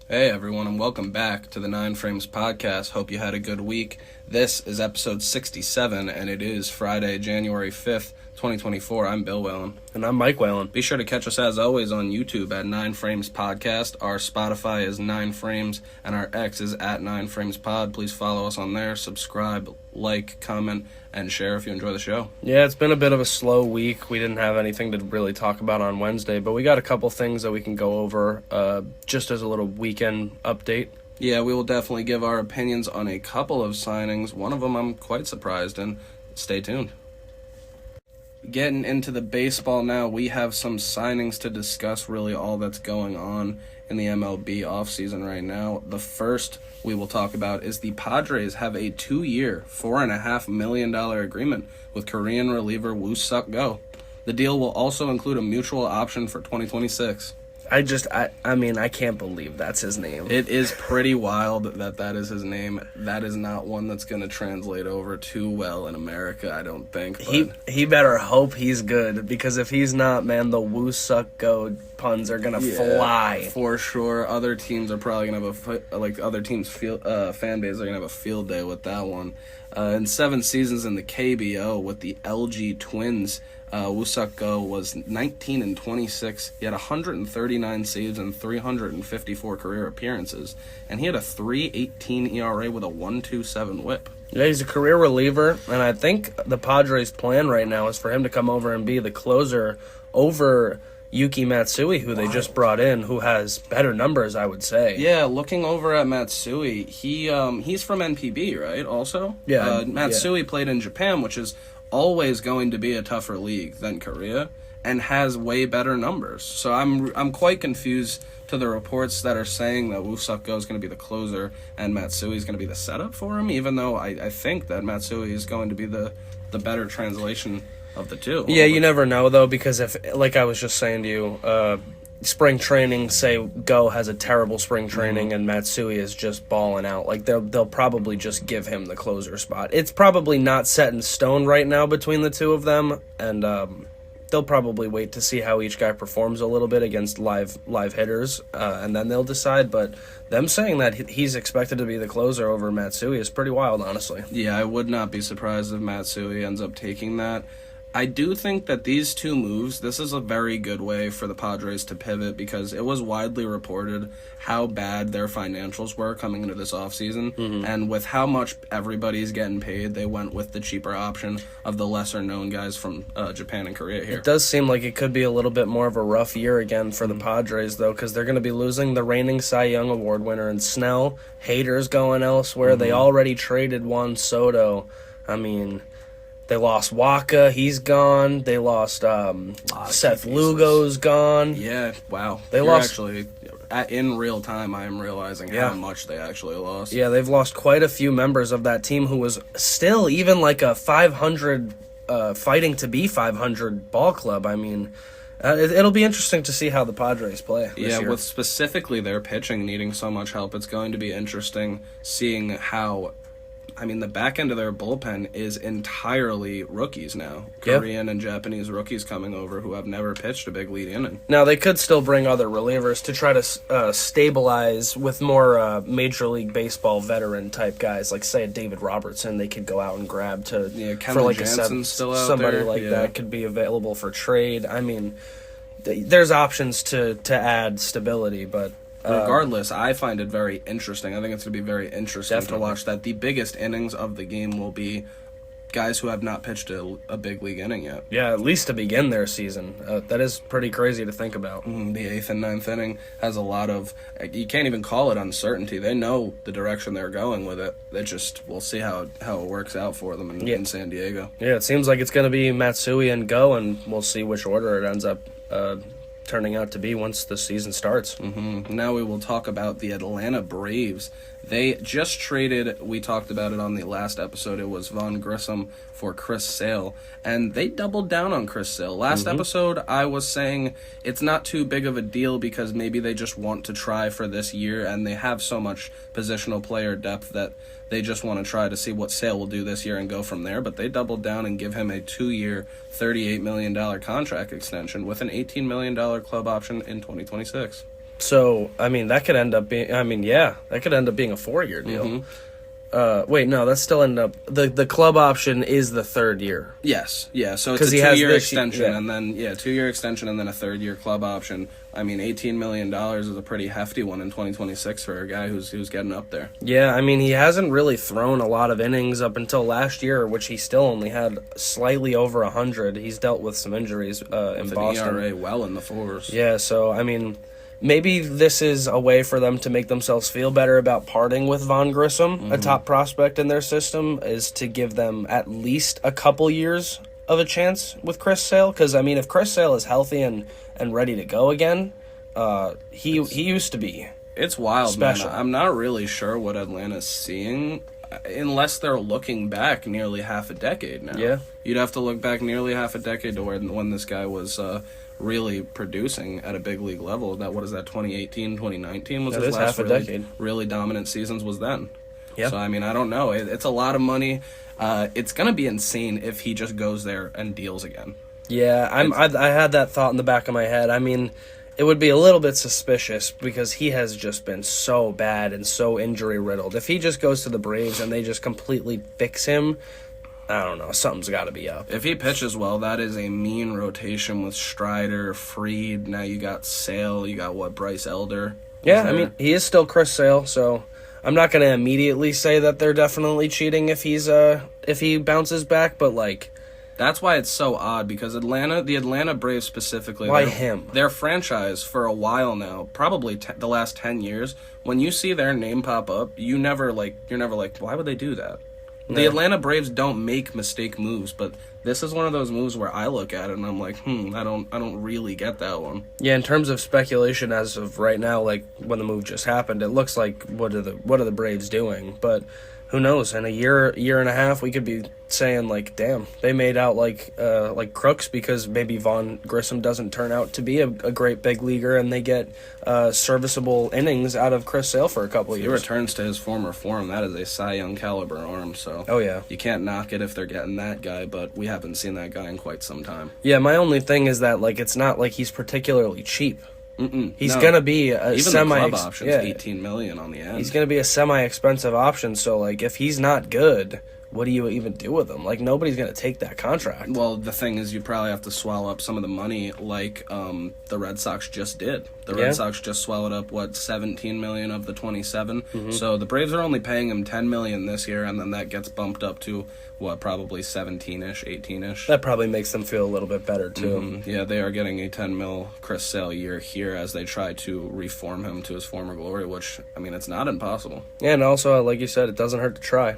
Hey everyone, and welcome back to the 9 Frames podcast. Hope you had a good week. This is episode 67, and it is Friday, January 5th, 2024. I'm Bill Whalen. And I'm Mike Whalen. Be sure to catch us as always on YouTube at 9 Frames Podcast. Our Spotify is 9 Frames, and our X is at 9 Frames Pod. Please follow us on there, subscribe, like, comment, and share if you enjoy the show. Yeah, it's been a bit of a slow week. We didn't have anything to really talk about on Wednesday, but we got a couple things that we can go over just as a little weekend update. Yeah, we will definitely give our opinions on a couple of signings. One of them I'm quite surprised in. Stay tuned. Getting into the baseball now, we have some signings to discuss, really all that's going on in the MLB offseason right now. The first we will talk about is the Padres have a 2-year, $4.5 million agreement with Korean reliever Woo-Suk. The deal will also include a mutual option for 2026. I mean, I can't believe that's his name. It is pretty wild that is his name. That is not one that's going to translate over too well in America, I don't think. But He better hope he's good, because if he's not, man, the Woo-Suk Go puns are going to fly. For sure. Other teams are probably going to have other teams' fan base are going to have a field day with that one. In 7 seasons in the KBO with the LG Twins, Woo-Suk was 19 and 26. He had 139 saves and 354 career appearances, and he had a 3.18 ERA with a 1.27 WHIP. Yeah, he's a career reliever, and I think the Padres' plan right now is for him to come over and be the closer over Yuki Matsui, who they just brought in, who has better numbers, I would say. Yeah, looking over at Matsui, he's from NPB, right? Also, yeah. Matsui played in Japan, which is always going to be a tougher league than Korea, and has way better numbers. So I'm quite confused to the reports that are saying that Woo-Suk is going to be the closer and Matsui is going to be the setup for him, even though I think that Matsui is going to be the better translation of the two. Yeah, you never know, though, because if, like I was just saying to you, spring training, say Go has a terrible spring training and Matsui is just balling out, like they'll probably just give him the closer spot. It's probably not set in stone right now between the two of them, and they'll probably wait to see how each guy performs a little bit against live hitters, and then they'll decide. But them saying that he's expected to be the closer over Matsui is pretty wild, honestly. Yeah, I would not be surprised if Matsui ends up taking that. I do think that these two moves, this is a very good way for the Padres to pivot, because it was widely reported how bad their financials were coming into this offseason, and with how much everybody's getting paid, they went with the cheaper option of the lesser-known guys from Japan and Korea here. It does seem like it could be a little bit more of a rough year again for the Padres, though, because they're going to be losing the reigning Cy Young Award winner in Snell. Hader's going elsewhere. They already traded Juan Soto. I mean, they lost Waka, he's gone. They lost Seth Lugo's gone. Yeah, wow. They lost. Actually, in real time, I am realizing how much they actually lost. Yeah, they've lost quite a few members of that team who was still even like a 500, fighting to be 500 ball club. I mean, it'll be interesting to see how the Padres play this year. With specifically their pitching needing so much help, it's going to be interesting seeing how... I mean, the back end of their bullpen is entirely rookies now. Korean and Japanese rookies coming over who have never pitched a big league inning. Now, they could still bring other relievers to try to stabilize with more Major League Baseball veteran-type guys, like, say, a David Robertson they could go out and grab to... Yeah, Kendall Jansen's still out somebody there. Like that could be available for trade. I mean, there's options to add stability, but... Regardless, I find it very interesting. I think it's going to be very interesting to watch that. The biggest innings of the game will be guys who have not pitched a big league inning yet. Yeah, at least to begin their season. That is pretty crazy to think about. The 8th and 9th inning has a lot of... You can't even call it uncertainty. They know the direction they're going with it. We'll see how it works out for them in San Diego. Yeah, it seems like it's going to be Matsui and Go, and we'll see which order it ends up turning out to be once the season starts. Now we will talk about the Atlanta Braves. They just traded, we talked about it on the last episode, it was Vaughn Grissom for Chris Sale, and they doubled down on Chris Sale. Last episode, I was saying it's not too big of a deal because maybe they just want to try for this year, and they have so much positional player depth that they just want to try to see what Sale will do this year and go from there. But they doubled down and give him a 2-year, $38 million contract extension with an $18 million club option in 2026. So, I mean, that could end up being, that could end up being a 4-year deal. Wait, no, that's still end up, the club option is the 3rd year. Yes, yeah, so it's 'Cause a he has 2-year this- extension, yeah. and then, 2-year extension, and then a 3rd-year club option. I mean, $18 million is a pretty hefty one in 2026 for a guy who's getting up there. Yeah, I mean, he hasn't really thrown a lot of innings up until last year, which he still only had slightly over 100. He's dealt with some injuries in With Boston. an ERA well in the 4s. Yeah, so, I mean, maybe this is a way for them to make themselves feel better about parting with Von Grissom, a top prospect in their system, is to give them at least a couple years of a chance with Chris Sale. Because, I mean, if Chris Sale is healthy and ready to go again, he used to be. It's wild, Special. man. I'm not really sure what Atlanta's seeing, unless they're looking back nearly half a decade now. Yeah. You'd have to look back nearly half a decade to when this guy was really producing at a big league level. What is that, 2018, 2019 was That his is last half a decade. really dominant seasons was then. Yeah. So, I mean, I don't know. It's a lot of money. It's going to be insane if he just goes there and deals again. Yeah, I had that thought in the back of my head. I mean, it would be a little bit suspicious because he has just been so bad and so injury-riddled. If he just goes to the Braves and they just completely fix him, I don't know, something's got to be up. If he pitches well, that is a mean rotation with Strider, Fried. Now you got Sale. You got, Bryce Elder. Yeah, I mean, he is still Chris Sale, so I'm not going to immediately say that they're definitely cheating if he bounces back, but, like, That's why it's so odd, because the Atlanta Braves specifically, why him? Their franchise for a while now, probably the last 10 years, when you see their name pop up, you're never like, why would they do that? No. The Atlanta Braves don't make mistake moves, but this is one of those moves where I look at it and I'm like, I don't really get that one. Yeah, in terms of speculation as of right now, like when the move just happened, it looks like what are the Braves doing? But who knows? In a year and a half, we could be saying like, damn, they made out like crooks because maybe Von Grissom doesn't turn out to be a great big leaguer, and they get serviceable innings out of Chris Sale for a couple of He years. returns to his former form. That is a Cy Young caliber arm, so Oh yeah, you can't knock it if they're getting that guy, but we haven't seen that guy in quite some time. yeah. My only thing is that like it's not like he's particularly cheap. He's No. gonna be a Even semi. the club option's $18 million on the end. He's gonna be a semi-expensive option. So like, if he's not good, what do you even do with him? Like, nobody's gonna take that contract. Well, the thing is, you probably have to swallow up some of the money, like the Red Sox just did. The Yeah. Red Sox just swallowed up $17 million of the 27. So the Braves are only paying him $10 million this year, and then that gets bumped up to probably 17-ish, 18-ish. That probably makes them feel a little bit better too. Yeah, they are getting a $10 mil Chris Sale year here as they try to reform him to his former glory, which, I mean, it's not impossible. Yeah, and also, like you said, it doesn't hurt to try.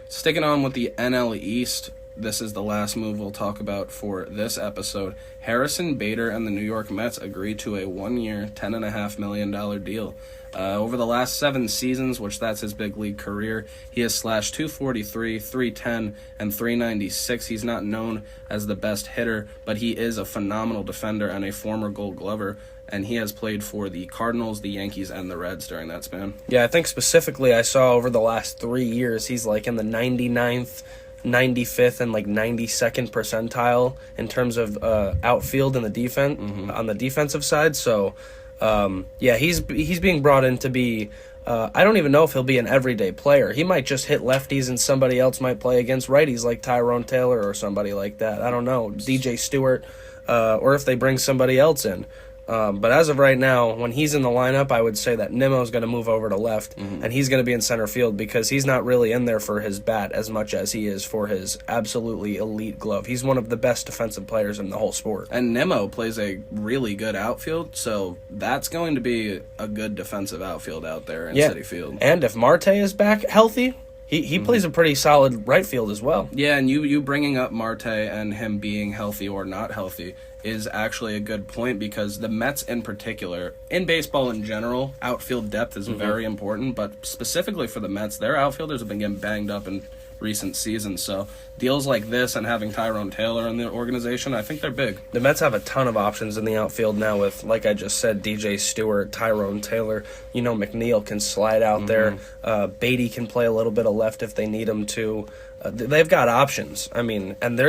Sticking on with the NL East, this is the last move we'll talk about for this episode. Harrison Bader and the New York Mets agreed to a 1-year, $10.5 million deal. Over the last 7 seasons, which that's his big league career, he has slashed .243, .310, and .396. He's not known as the best hitter, but he is a phenomenal defender and a former Gold Glover, and he has played for the Cardinals, the Yankees, and the Reds during that span. Yeah, I think specifically I saw over the last 3 years, he's like in the 99th, 95th, and like 92nd percentile in terms of outfield in the defense on the defensive side. So, yeah, he's being brought in to be. I don't even know if he'll be an everyday player. He might just hit lefties, and somebody else might play against righties, like Tyrone Taylor or somebody like that. I don't know, DJ Stewart, or if they bring somebody else in. But as of right now, when he's in the lineup, I would say that Nimmo's going to move over to left, and he's going to be in center field because he's not really in there for his bat as much as he is for his absolutely elite glove. He's one of the best defensive players in the whole sport. And Nimmo plays a really good outfield, so that's going to be a good defensive outfield out there in Citi Field. And if Marte is back healthy, he plays a pretty solid right field as well. Yeah, and you bringing up Marte and him being healthy or not healthy is actually a good point, because the Mets in particular, in baseball in general, outfield depth is very important, but specifically for the Mets, their outfielders have been getting banged up in recent seasons, so deals like this and having Tyrone Taylor in the organization, I think they're big. The Mets have a ton of options in the outfield now with, like I just said, DJ Stewart, Tyrone Taylor. McNeil can slide out there. Beatty can play a little bit of left if they need him to. They've got options. I mean, and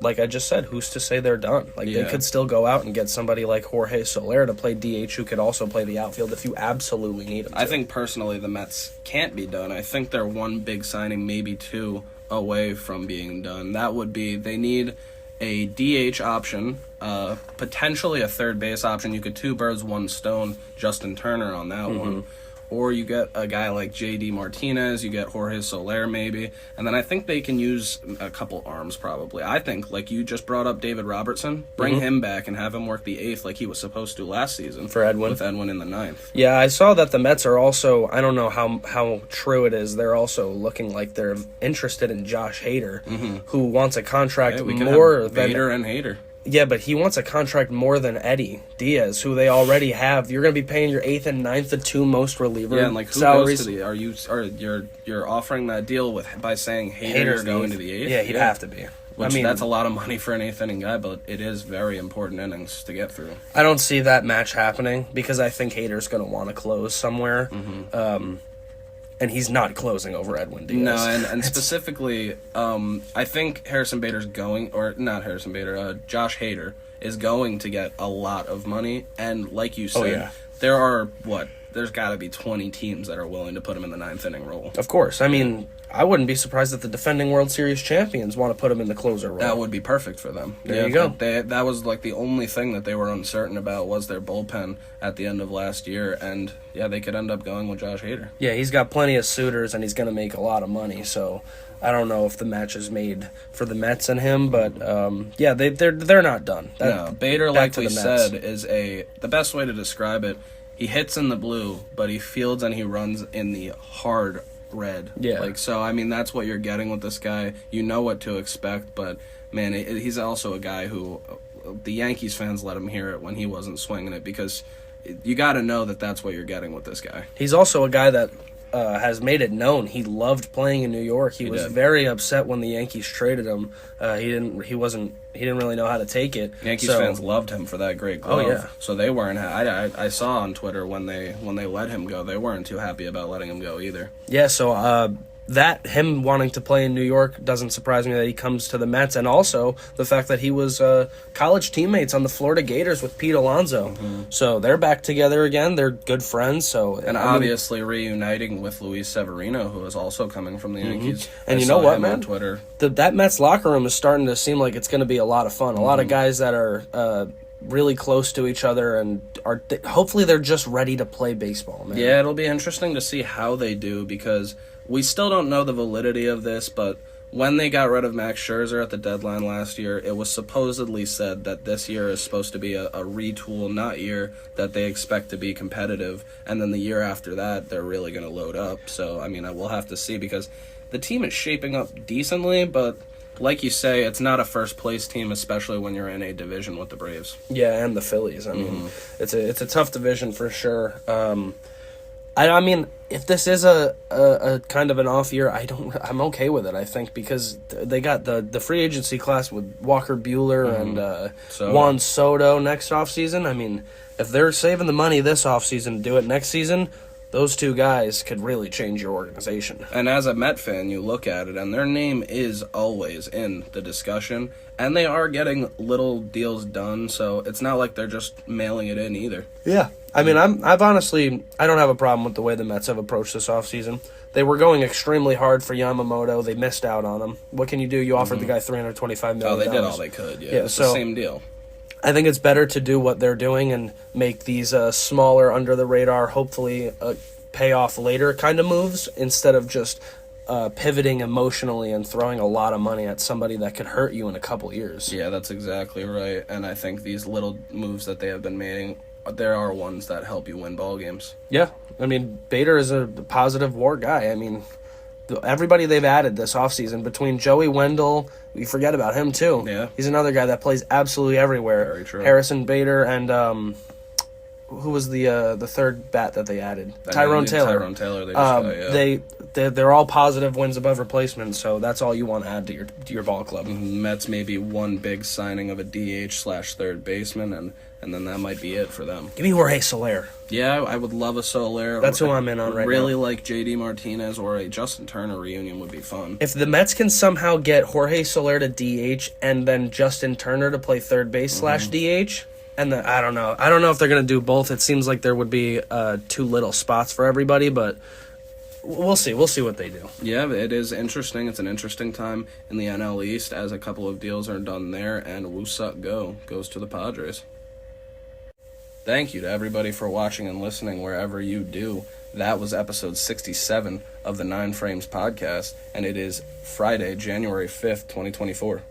like I just said, who's to say they're done? Like they could still go out and get somebody like Jorge Soler to play DH who could also play the outfield if you absolutely need him to. I think personally the Mets can't be done. I think they're one big signing, maybe two, away from being done. That would be they need a DH option, potentially a third base option. You could two birds, one stone, Justin Turner on that one. Or you get a guy like J.D. Martinez, you get Jorge Soler maybe, and then I think they can use a couple arms probably. I think, like you just brought up David Robertson, bring him back and have him work the eighth like he was supposed to last season. For Edwin. With Edwin in the ninth. Yeah, I saw that the Mets are also, I don't know how true it is, they're also looking like they're interested in Josh Hader, who wants a contract more than... Hader and Hader. Yeah, but he wants a contract more than Eddie Diaz, who they already have. You're going to be paying your eighth and ninth, the two most reliever and like who salaries. Goes to you're offering that deal by saying Hader's going to the eighth? Yeah, he'd have to be. That's a lot of money for an eighth inning guy, but it is very important innings to get through. I don't see that match happening because I think Hader's going to want to close somewhere. And he's not closing over Edwin Diaz. No, and specifically, I think Josh Hader is going to get a lot of money. And like you said, there's got to be 20 teams that are willing to put him in the ninth inning role. Of course. I mean, I wouldn't be surprised if the defending World Series champions want to put him in the closer role. That would be perfect for them. There you go. That was like the only thing that they were uncertain about was their bullpen at the end of last year, and they could end up going with Josh Hader. Yeah, he's got plenty of suitors, and he's going to make a lot of money, so I don't know if the match is made for the Mets and him, but they're not done. Bader, like we said, is the best way to describe it. He hits in the blue, but he fields and he runs in the hard red. Yeah. I mean, that's what you're getting with this guy. You know what to expect, but, man, he's also a guy who the Yankees fans let him hear it when he wasn't swinging it because you got to know that that's what you're getting with this guy. He's also a guy that has made it known he loved playing in New York. He was very upset when the Yankees traded him. He didn't really know how to take it. Yankees fans loved him for that great glove. Oh yeah. So they weren't. I saw on Twitter when they let him go, they weren't too happy about letting him go either. Yeah. So that him wanting to play in New York doesn't surprise me that he comes to the Mets, and also the fact that he was college teammates on the Florida Gators with Pete Alonso. So they're back together again. They're good friends. Obviously reuniting with Luis Severino, who is also coming from the Yankees. And you know what, man? On Twitter. That Mets locker room is starting to seem like it's going to be a lot of fun. A lot of guys that are really close to each other and hopefully they're just ready to play baseball, man. Yeah, it'll be interesting to see how they do because we still don't know the validity of this, but when they got rid of Max Scherzer at the deadline last year, it was supposedly said that this year is supposed to be a retool, not year that they expect to be competitive, and then the year after that, they're really going to load up. So, I mean, we'll have to see because the team is shaping up decently, but like you say, it's not a first-place team, especially when you're in a division with the Braves. Yeah, and the Phillies. I mean, it's a tough division for sure. I mean, if this is a kind of an off year, I'm okay with it. I think because they got the free agency class with Walker Buehler and Juan Soto next offseason. I mean, if they're saving the money this offseason to do it next season, those two guys could really change your organization. And as a Met fan, you look at it, and their name is always in the discussion, and they are getting little deals done, so it's not like they're just mailing it in either. Yeah. I mean, I don't have a problem with the way the Mets have approached this offseason. They were going extremely hard for Yamamoto. They missed out on him. What can you do? You offered the guy $325 million. Oh, they did all they could, yeah. It's the same deal. I think it's better to do what they're doing and make these smaller, under-the-radar, hopefully pay-off later kind of moves instead of just pivoting emotionally and throwing a lot of money at somebody that could hurt you in a couple years. Yeah, that's exactly right. And I think these little moves that they have been making, there are ones that help you win ball games. Yeah. I mean, Bader is a positive WAR guy. I mean, everybody they've added this offseason, between Joey Wendell, we forget about him too. Yeah. He's another guy that plays absolutely everywhere. Very true. Harrison Bader and who was the third bat that they added? Tyrone Taylor. Tyrone Taylor. They just They're all positive wins above replacement, so that's all you want to add to your ball club. Mets maybe one big signing of a DH/third baseman, and and then that might be it for them. Give me Jorge Soler. Yeah, I would love a Soler. That's who I'm in on right really now. like J.D. Martinez or a Justin Turner reunion would be fun. If the Mets can somehow get Jorge Soler to DH and then Justin Turner to play third base / DH, and then I don't know. I don't know if they're going to do both. It seems like there would be too little spots for everybody, but we'll see. We'll see what they do. Yeah, it is interesting. It's an interesting time in the NL East as a couple of deals are done there, and Woo-Suk goes to the Padres. Thank you to everybody for watching and listening wherever you do. That was episode 67 of the 9 Frames podcast, and it is Friday, January 5th, 2024.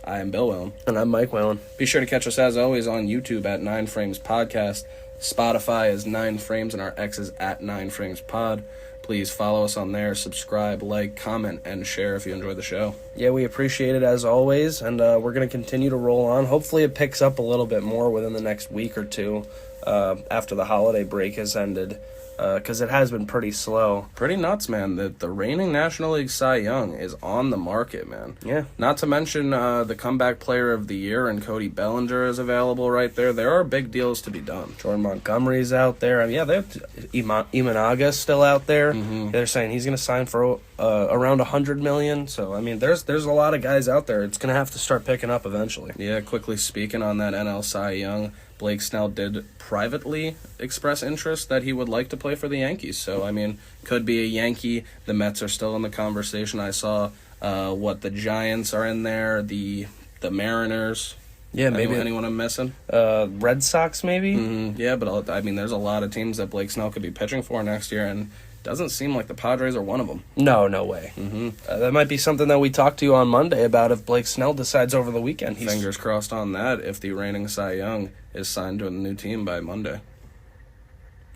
I am Bill Whalen. And I'm Mike Whalen. Be sure to catch us, as always, on YouTube at 9 Frames Podcast. Spotify is 9 Frames, and our X is at 9 Frames Pod. Please follow us on there, subscribe, like, comment, and share if you enjoy the show. Yeah, we appreciate it as always, and we're going to continue to roll on. Hopefully it picks up a little bit more within the next week or two after the holiday break has ended, because it has been pretty slow. Pretty nuts, man. The reigning National League Cy Young is on the market, man. Yeah. Not to mention the comeback player of the year and Cody Bellinger is available right there. There are big deals to be done. Jordan Montgomery's out there. And yeah, Imanaga's still out there. Mm-hmm. They're saying he's going to sign for around $100 million. So, I mean, there's a lot of guys out there. It's going to have to start picking up eventually. Yeah, quickly speaking on that NL Cy Young, Blake Snell did privately express interest that he would like to play for the Yankees. So, I mean, could be a Yankee. The Mets are still in the conversation. I saw the Giants are in there, the Mariners. Yeah, maybe anyone I'm missing? Red Sox, maybe? Mm-hmm. Yeah, but I mean, there's a lot of teams that Blake Snell could be pitching for next year, and doesn't seem like the Padres are one of them. No way. Mm-hmm. That might be something that we talk to you on Monday about if Blake Snell decides over the weekend. Fingers crossed on that if the reigning Cy Young is signed to a new team by Monday.